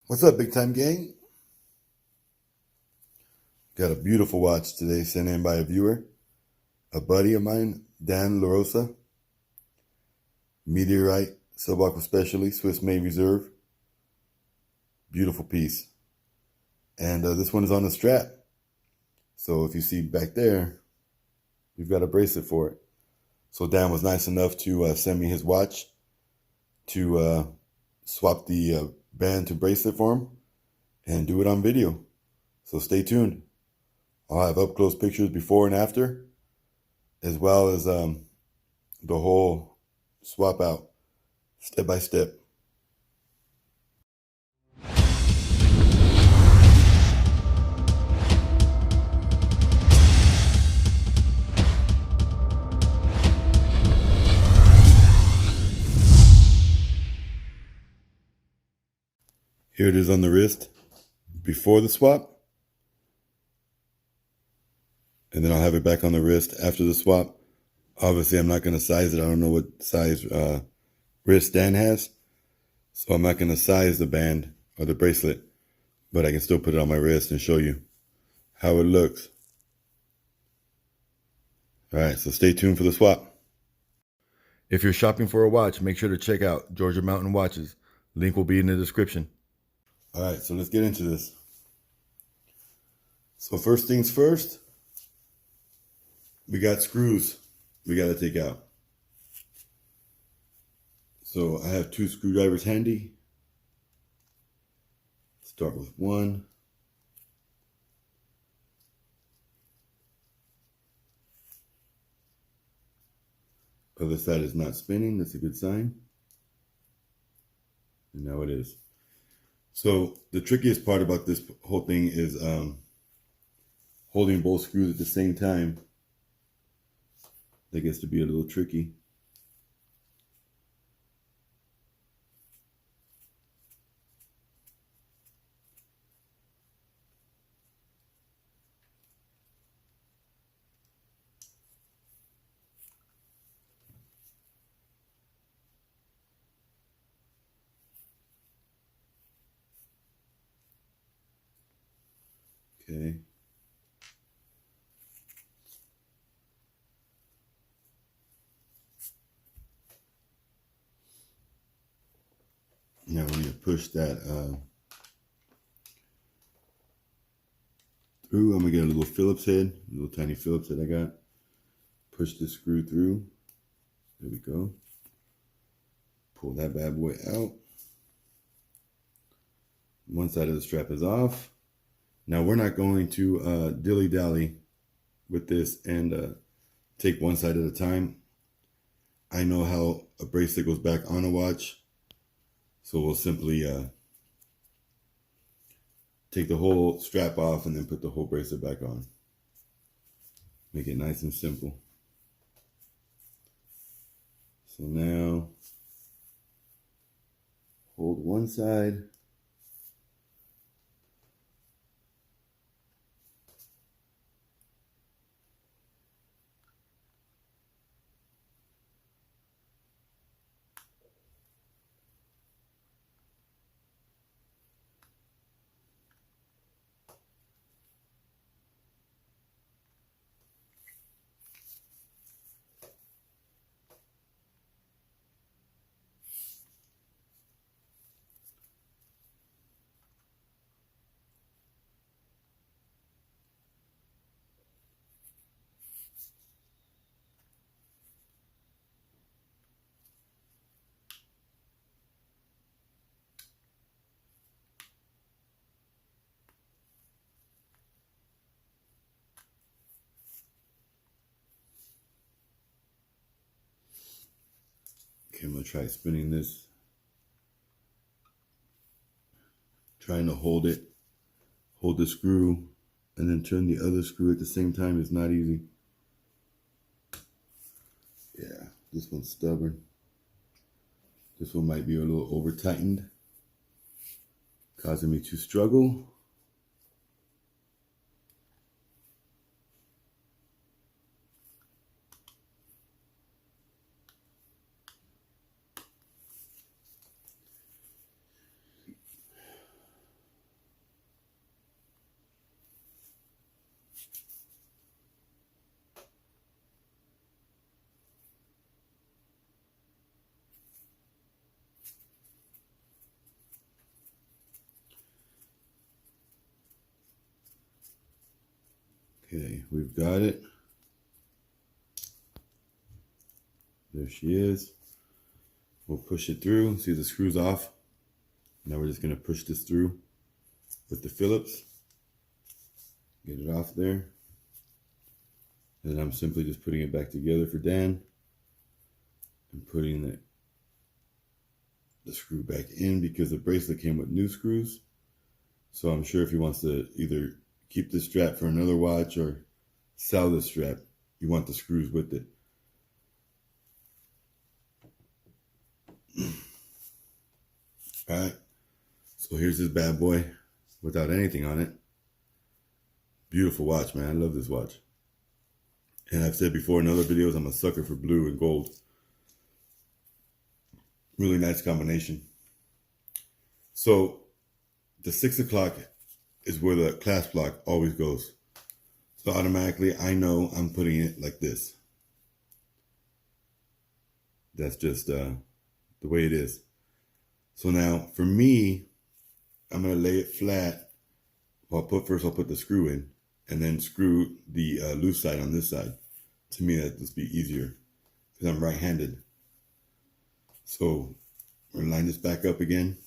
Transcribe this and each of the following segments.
What's up, big time gang? Got a beautiful watch today sent in by a viewer, a buddy of mine, Dan LaRosa. Meteorite, Subaqua specialty, Swiss made reserve. Beautiful piece. And this one is on the strap. So if you see back there, we've got a bracelet for it. So Dan was nice enough to send me his watch to swap the band to bracelet for him and do it on video. So stay tuned. I'll have up close pictures before and after, as well as the whole swap out, step by step. Here it is on the wrist before the swap. And then I'll have it back on the wrist after the swap. Obviously, I'm not going to size it. I don't know what size wrist Dan has. So I'm not going to size the band or the bracelet. But I can still put it on my wrist and show you how it looks. All right, so stay tuned for the swap. If you're shopping for a watch, make sure to check out Georgia Mountain Watches. Link will be in the description. All right, so let's get into this. So first things first, we got screws we got to take out. So I have 2 screwdrivers handy. Start with one. Other side is not spinning. That's a good sign. And now it is. So the trickiest part about this whole thing is holding both screws at the same time. That gets to be a little tricky. Okay. Now when you push that through, I'm gonna get a little Phillips head, a little tiny Phillips head I got. Push this screw through. There we go. Pull that bad boy out. One side of the strap is off. Now we're not going to dilly-dally with this and take one side at a time. I know how a bracelet goes back on a watch. So we'll simply take the whole strap off and then put the whole bracelet back on. Make it nice and simple. So now, hold one side. Okay, I'm gonna try spinning this. Trying to hold it, hold the screw, and then turn the other screw at the same time is not easy. Yeah, this one's stubborn. This one might be a little over tightened, causing me to struggle. Okay, we've got it. There she is. We'll push it through. See the screws off. Now we're just going to push this through with the Phillips. Get it off there. And I'm simply just putting it back together for Dan. And putting the screw back in because the bracelet came with new screws. So I'm sure if he wants to either keep this strap for another watch or sell this strap, you want the screws with it. All right. So here's this bad boy without anything on it. Beautiful watch, man. I love this watch. And I've said before in other videos, I'm a sucker for blue and gold. Really nice combination. So the 6 o'clock is where the clasp lock always goes. So automatically I know I'm putting it like this. That's just the way it is. So now for me, I'm going to lay it flat. First I'll put the screw in and then screw the loose side on this side. To me, that'd just be easier because I'm right-handed. So we're going to line this back up again.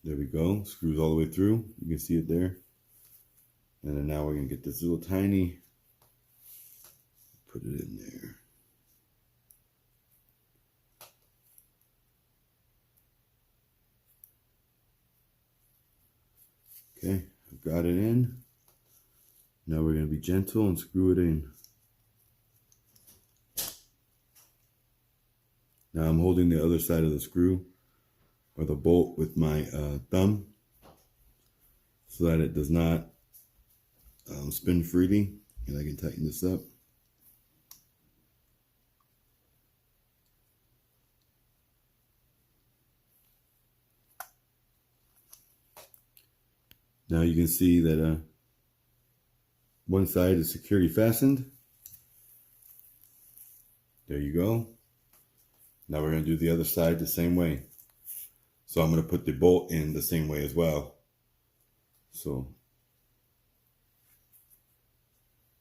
There we go. Screws all the way through. You can see it there. And then now we're going to get this little tiny, put it in there. Okay, I've got it in. Now we're going to be gentle and screw it in. Now I'm holding the other side of the screw or the bolt with my thumb so that it does not spin freely, and I can tighten this up. Now you can see that one side is securely fastened. There you go. Now we're going to do the other side the same way. So I'm going to put the bolt in the same way as well. So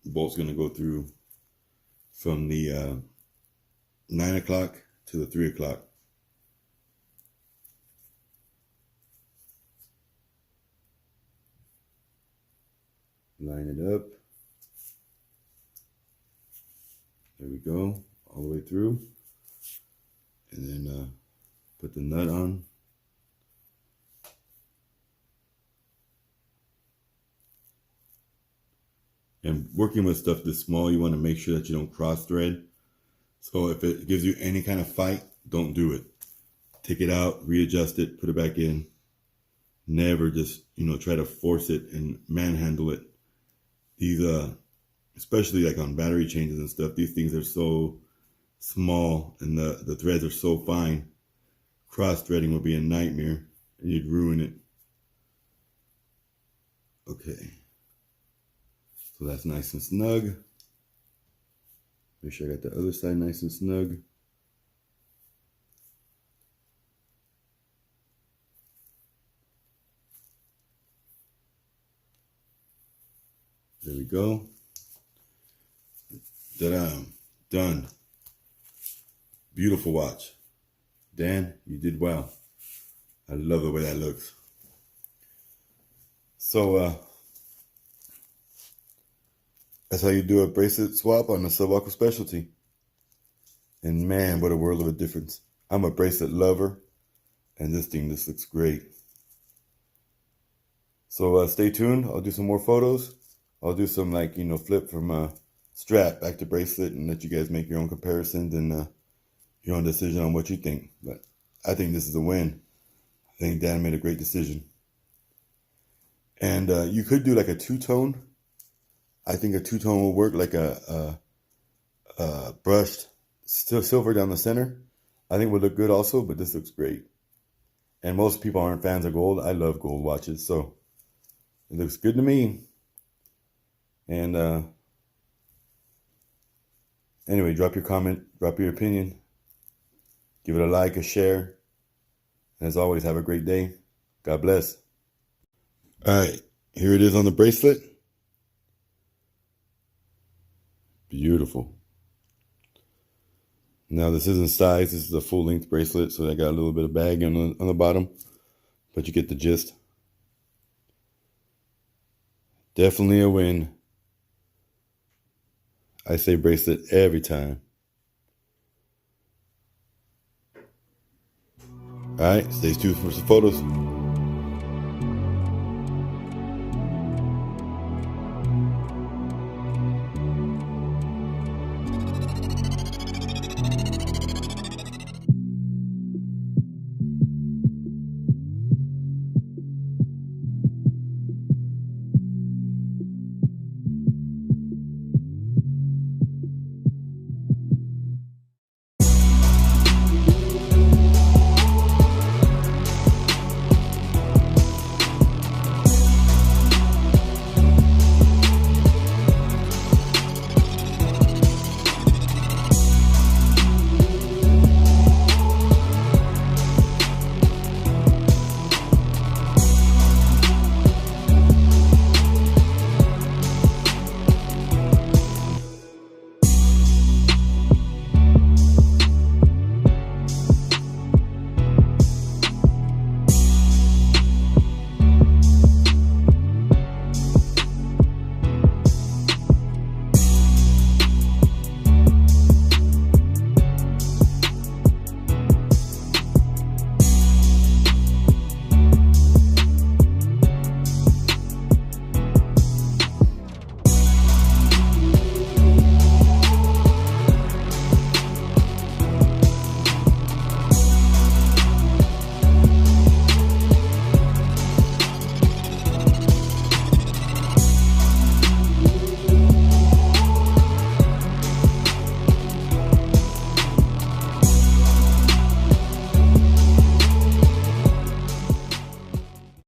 the bolt's going to go through from the 9 o'clock to the 3 o'clock. Line it up. There we go, all the way through. And then put the nut on. And working with stuff this small, you want to make sure that you don't cross thread. So if it gives you any kind of fight, don't do it. Take it out, readjust it, put it back in. Never just, try to force it and manhandle it. These, especially like on battery changes and stuff, these things are so small and the threads are so fine. Cross threading would be a nightmare and you'd ruin it. Okay. So that's nice and snug. Make sure I got the other side nice and snug. There we go. Ta-da. Done. Beautiful watch. Dan, you did well. I love the way that looks. So, that's how you do a bracelet swap on a Subaqua specialty. And man, what a world of a difference. I'm a bracelet lover, and this looks great. So stay tuned. I'll do some more photos. I'll do some flip from strap back to bracelet and let you guys make your own comparisons and your own decision on what you think. But I think this is a win. I think Dan made a great decision. And you could do like a two-tone. I think a two-tone will work, like a brushed silver down the center. I think would look good also, but this looks great. And most people aren't fans of gold. I love gold watches, so It looks good to me. And anyway, drop your comment, drop your opinion. Give it a like, a share. And as always, have a great day. God bless. All right, here it is on the bracelet. Beautiful. Now this isn't size, this is a full length bracelet, so I got a little bit of bag on the bottom, but you get the gist. Definitely a win. I say bracelet every time. All right, stay tuned for some photos.